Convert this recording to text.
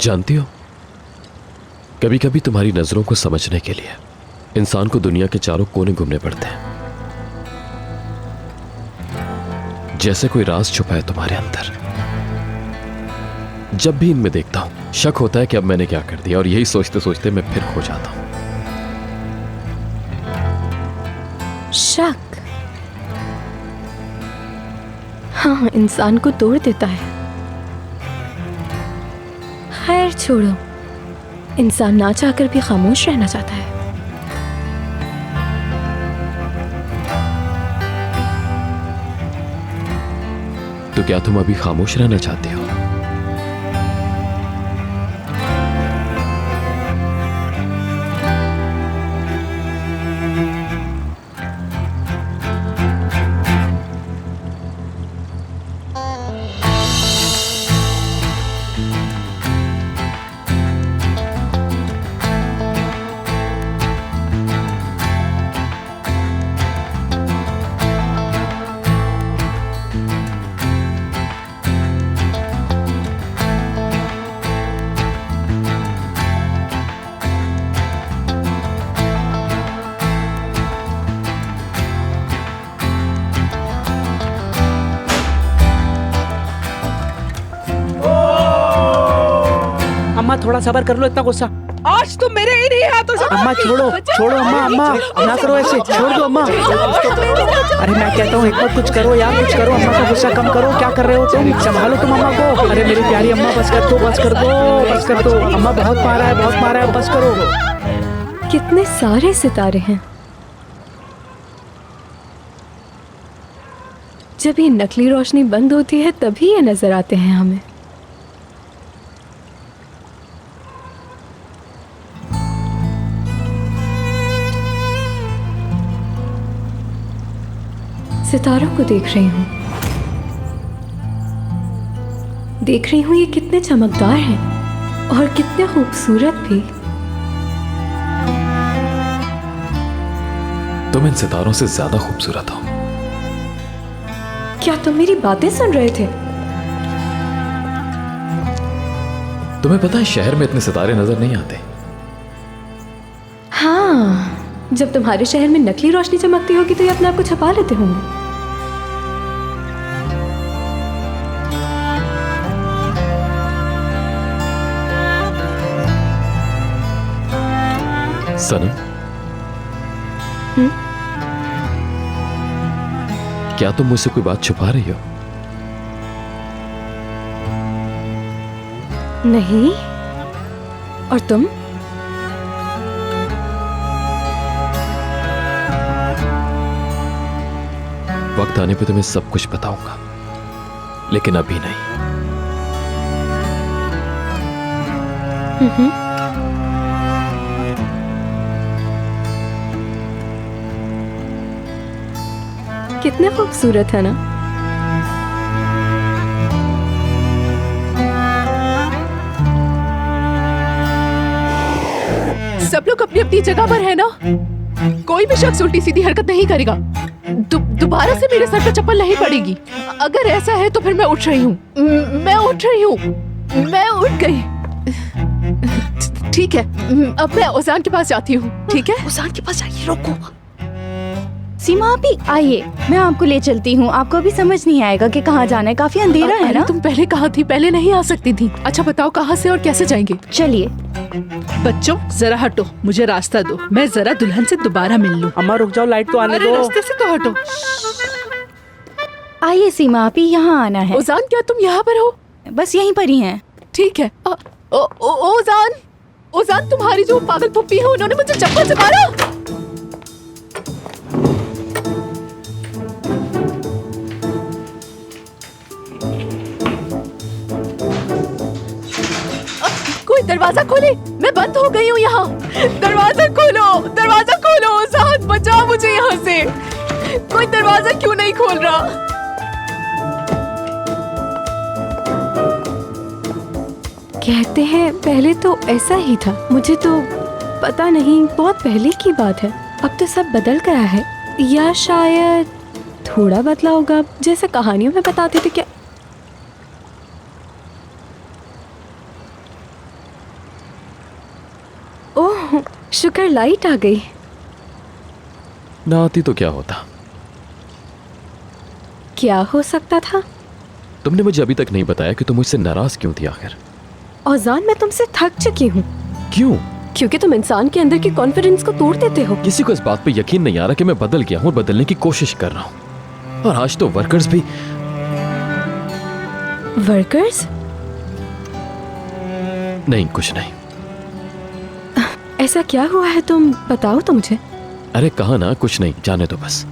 जानती हो, कभी कभी तुम्हारी नजरों को समझने के लिए इंसान को दुनिया के चारों कोने घूमने पड़ते हैं। जैसे कोई राज छुपा है तुम्हारे अंदर। जब भी इनमें देखता हूं, शक होता है कि अब मैंने क्या कर दिया, और यही सोचते सोचते मैं फिर खो जाता हूं। शक हाँ, इंसान को तोड़ देता है। खैर छोड़ो, इंसान ना चाहकर भी खामोश रहना चाहता है। तो क्या तुम अभी खामोश रहना चाहते हो? अम्मा थोड़ा सब्र कर लो, इतना गुस्सा। आज तो मेरे ही नहीं हाथों से। अम्मा छोड़ो छोड़ो, अम्मा अम्मा ना करो ऐसे, छोड़ दो अम्मा। अरे मैं कहता हूँ हिम्मत कुछ करो यार, कुछ करो। अम्मा का गुस्सा कम करो, क्या कर रहे हो तुम? संभालो तुम अम्मा को। अरे मेरी प्यारी अम्मा, बस कर दो, बस कर दो, बस कर दो। अम्मा बहुत मारा है, बहुत मारा है, बस करो। कितने सारे सितारे हैं। जब ये नकली रोशनी बंद होती है तभी ये नजर आते हैं हमें। सितारों को देख रही हूँ, देख रही हूँ ये कितने चमकदार हैं और कितने खूबसूरत भी। तुम इन सितारों से ज्यादा खूबसूरत हो। क्या तुम मेरी बातें सुन रहे थे? तुम्हें पता है शहर में इतने सितारे नजर नहीं आते। हाँ, जब तुम्हारे शहर में नकली रोशनी चमकती होगी तो ये अपने आप को छुपा लेते होंगे। सनम, क्या तुम मुझसे कोई बात छुपा रही हो? नहीं। और तुम? वक्त आने पे तुम्हें सब कुछ बताऊंगा, लेकिन अभी नहीं। कितने खूबसूरत है ना? सब लोग अपनी अपनी जगह पर है ना? कोई भी शख्स उल्टी सीधी हरकत नहीं करेगा। दोबारा से मेरे सर पर चप्पल नहीं पड़ेगी। अगर ऐसा है तो फिर मैं उठ रही हूँ। मैं उठ रही हूँ। मैं उठ गई। ठीक है, अब मैं ओजान के पास जाती हूँ। ठीक है, ओजान के पास जाइए। रोको। सीमा आपी, आइए मैं आपको ले चलती हूँ। आपको अभी समझ नहीं आएगा कि कहाँ जाना है, काफी अंधेरा है ना। तुम पहले कहाँ थी? पहले नहीं आ सकती थी। अच्छा बताओ कहाँ से और कैसे जाएंगे? चलिए। बच्चों जरा हटो, मुझे रास्ता दो, मैं जरा दुल्हन से दोबारा मिल लूं। अम्मा रुक जाओ, लाइट तो आने अरे दो। रास्ते से तो हटो। आइए सीमा आपी, यहाँ आना है। ओजान, क्या तुम यहाँ पर हो? बस यहीं पर ही हैं। ठीक है। ओजान, ओजान, तुम्हारी जो पागल पुप्पी है उन्होंने मुझे चप्पल से मारा। कोई दरवाजा खोले, मैं बंद हो गई हूँ यहाँ। दरवाजा खोलो, दरवाजा खोलो। ओजान बचाओ मुझे यहाँ से। कोई दरवाजा क्यों नहीं खोल रहा? कहते हैं पहले तो ऐसा ही था। मुझे तो पता नहीं, बहुत पहले की बात है। अब तो सब बदल गया है, या शायद थोड़ा बदला होगा, जैसे कहानियों में बताते थे। क्या ओह शुक्र लाइट आ गई। ना आती तो क्या होता। क्या हो सकता था? तुमने मुझे अभी तक नहीं बताया कि तुम मुझसे नाराज क्यों थी आखिर। औजान मैं तुमसे थक चुकी हूँ। क्यों? क्योंकि तुम इंसान के अंदर की कॉन्फिडेंस को तोड़ देते हो। किसी को इस बात पे यकीन नहीं आ रहा कि मैं बदल गया हूँ और बदलने की कोशिश कर रहा हूँ। और आज तो वर्कर्स भी। वर्कर्स? नहीं, कुछ नहीं। ऐसा क्या हुआ है, तुम बताओ तो मुझे। अरे कहा ना कुछ नहीं, जाने दो बस।